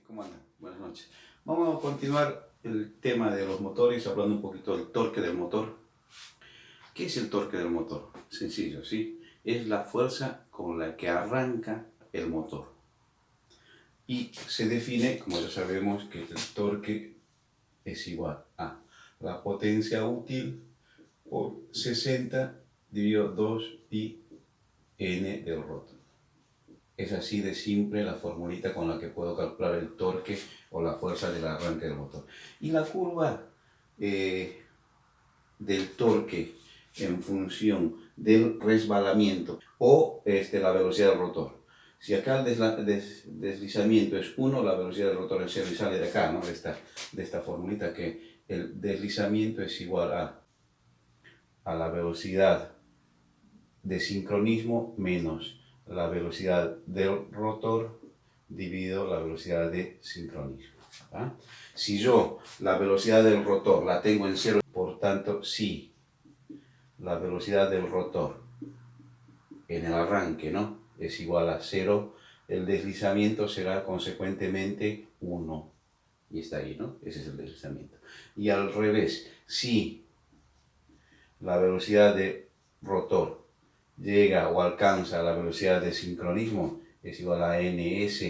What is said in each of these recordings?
¿Cómo andan? Buenas noches. Vamos a continuar el tema de los motores, hablando un poquito del torque del motor. ¿Qué es el torque del motor? Sencillo, ¿sí? Es la fuerza con la que arranca el motor. Y se define, como ya sabemos, que el torque es igual a la potencia útil por 60 dividido 2 pi n del rotor. Es así de simple la formulita con la que puedo calcular el torque o la fuerza del arranque del motor. Y la curva del torque en función del resbalamiento o la velocidad del rotor. Si acá el deslizamiento es 1, la velocidad del rotor es 0 y sale de acá, ¿no? de esta formulita que el deslizamiento es igual a la velocidad de sincronismo menos la velocidad del rotor dividido la velocidad de sincronismo. ¿Ah? Si yo la velocidad del rotor la tengo en 0, por tanto, si la velocidad del rotor en el arranque, ¿no?, es igual a 0, el deslizamiento será consecuentemente 1. Y está ahí, ¿no? Ese es el deslizamiento. Y al revés, si la velocidad de rotor llega o alcanza la velocidad de sincronismo, es igual a ns,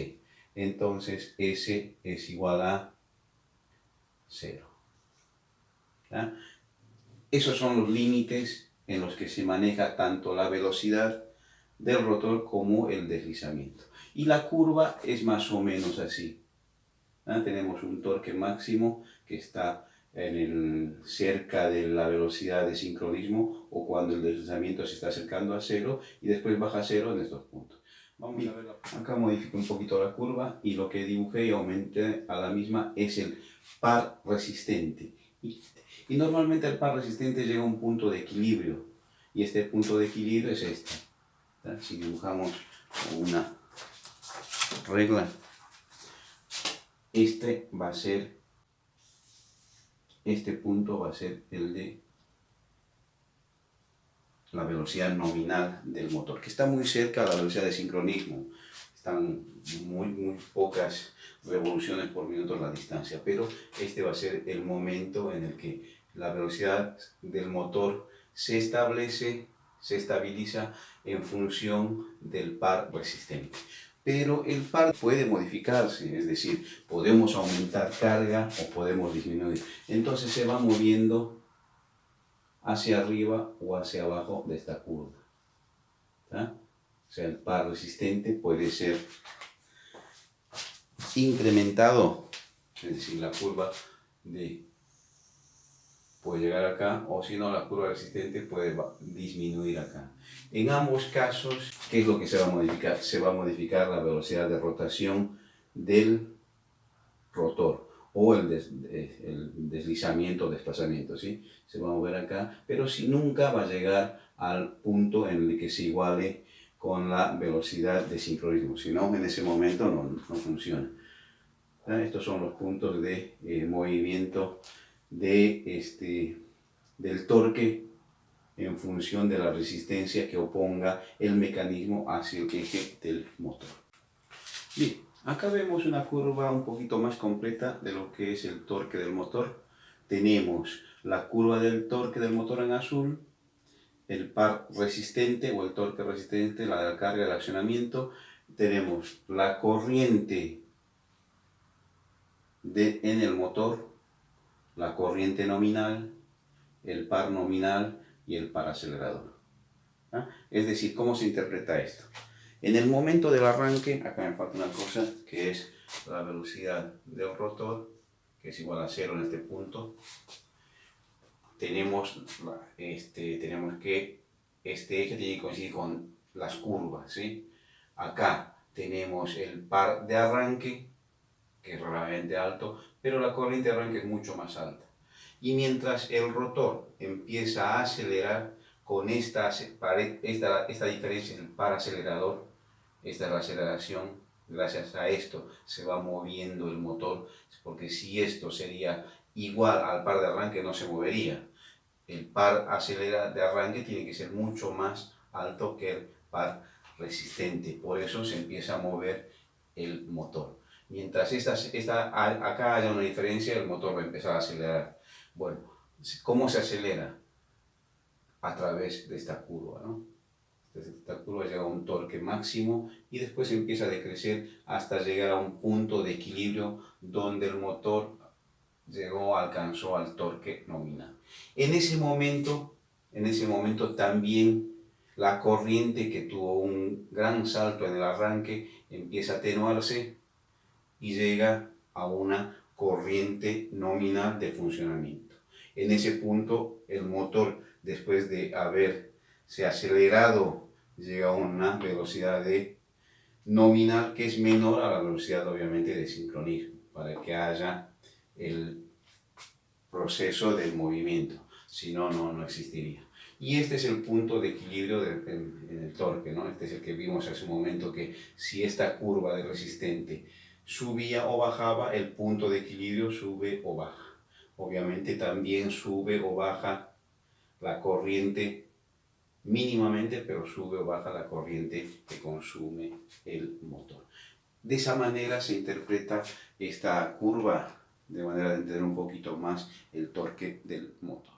entonces S es igual a 0. ¿Ah? Esos son los límites en los que se maneja tanto la velocidad del rotor como el deslizamiento. Y la curva es más o menos así. ¿Ah? Tenemos un torque máximo que está cerca de la velocidad de sincronismo o cuando el deslizamiento se está acercando a 0 y después baja a 0 en estos puntos. Vamos a ver, acá modifico un poquito la curva y lo que dibujé y aumenté a la misma es el par resistente. Y normalmente el par resistente llega a un punto de equilibrio y este punto de equilibrio es este. ¿Sí? Si dibujamos una regla, este punto va a ser el de la velocidad nominal del motor, que está muy cerca a la velocidad de sincronismo. Están muy pocas revoluciones por minuto la distancia, pero este va a ser el momento en el que la velocidad del motor se estabiliza en función del par resistente. Pero el par puede modificarse, es decir, podemos aumentar carga o podemos disminuir. Entonces se va moviendo hacia arriba o hacia abajo de esta curva. ¿Ah? O sea, el par resistente puede ser incrementado, es decir, la curva puede llegar acá, o si no, la curva resistente puede disminuir acá. En ambos casos, ¿qué es lo que se va a modificar? Se va a modificar la velocidad de rotación del rotor o el deslizamiento o desplazamiento, ¿sí? Se va a mover acá, pero si nunca va a llegar al punto en el que se iguale con la velocidad de sincronismo, si no, en ese momento no funciona. Estos son los puntos de movimiento del torque en función de la resistencia que oponga el mecanismo hacia el eje del motor. Bien, acá vemos una curva un poquito más completa de lo que es el torque del motor. Tenemos la curva del torque del motor en azul, el par resistente o el torque resistente, la de la carga del accionamiento. Tenemos la corriente en el motor, la corriente nominal, el par nominal y el par acelerador. ¿Ah? Es decir, ¿cómo se interpreta esto? En el momento del arranque, acá me falta una cosa, que es la velocidad del rotor, que es igual a 0 en este punto. Tenemos que este eje tiene que coincidir con las curvas, ¿sí? Acá tenemos el par de arranque, que es relativamente alto, pero la corriente de arranque es mucho más alta. Y mientras el rotor empieza a acelerar, con esta diferencia en el par acelerador, esta es la aceleración, gracias a esto se va moviendo el motor, porque si esto sería igual al par de arranque no se movería. El par de arranque tiene que ser mucho más alto que el par resistente, por eso se empieza a mover el motor. Mientras acá haya una diferencia, el motor va a empezar a acelerar. Bueno, ¿cómo se acelera? A través de esta curva, ¿no? Esta curva llega a un torque máximo y después empieza a decrecer hasta llegar a un punto de equilibrio donde el motor alcanzó al torque nominal. En ese momento también la corriente, que tuvo un gran salto en el arranque, empieza a atenuarse y llega a una corriente nominal de funcionamiento. En ese punto el motor, después de haberse acelerado, llega a una velocidad nominal que es menor a la velocidad obviamente de sincronismo, para que haya el proceso del movimiento, si no, no existiría. Y este es el punto de equilibrio en el torque, ¿no? Este es el que vimos hace un momento, que si esta curva de resistente subía o bajaba, el punto de equilibrio sube o baja. Obviamente también sube o baja la corriente mínimamente, pero sube o baja la corriente que consume el motor. De esa manera se interpreta esta curva, de manera de entender un poquito más el torque del motor.